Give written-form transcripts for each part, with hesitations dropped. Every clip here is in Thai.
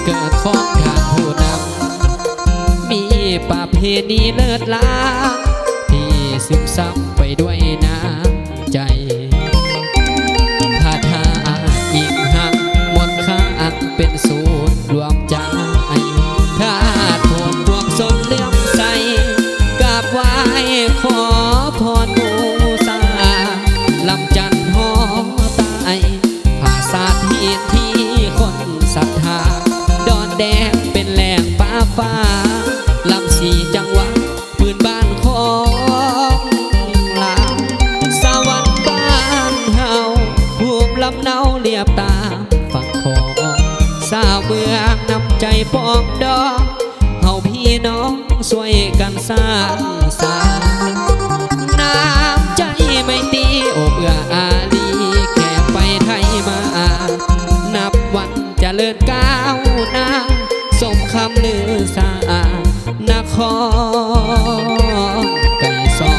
เกิดของทางผู้นำมีประเพณีเลิศล้าที่ซึมซับไปด้วยน้ำใจพาทาอิงหักมนต์ค้างเป็นศูนย์รวมใจธาตุโพนดวงสมเลื่อมใสกราบไหว้ขอพรบูชาลำจันทร์หอตายภาษาที่ที่คนศรัทธาดอนแดงเป็นแหล่งป่าฟ้าลำสีจังหวัดปืนบ้านของลาวสวรรค์บ้านเฮาภูมิลำเนาเรียบตาฝั่งของสาวเมืองนำใจปองดอกเฮาพี่น้องช่วยกันสร้างสรรค์น้ำใจไม่ตีโอบเอื้ออารีแขกไปไทยมานับวันเจริญก้าวหน้าสมคำลือสานครไก่ซอ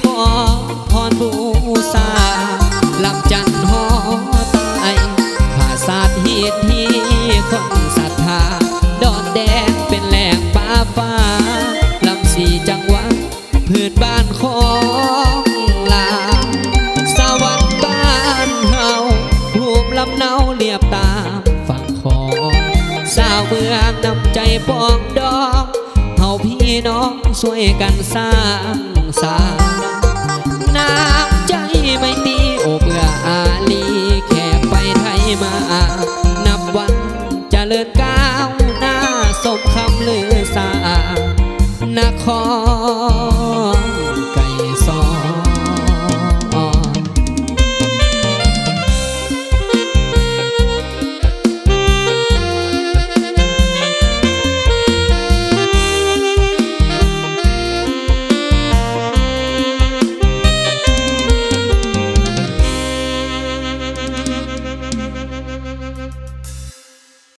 ขอพรบูชาลำจันทร์หอตายภาษาที่ที่คนศรัทธาดอนแดงเป็นแหล่งป่าฟ้าลำสีจังหวัดพื้นบ้านของลาวสวรรค์บ้านเฮาภูมิลำเนาเรียบตามฝั่งของสาวเมืองนำใจปองดอกเฮาพี่น้องช่วยกันสร้างสรรค์น้ำใจไม่ตีโอบเอื้ออารีแขกไปไทยมานับวันเจริญก้าวหน้าสมคำลือสานคร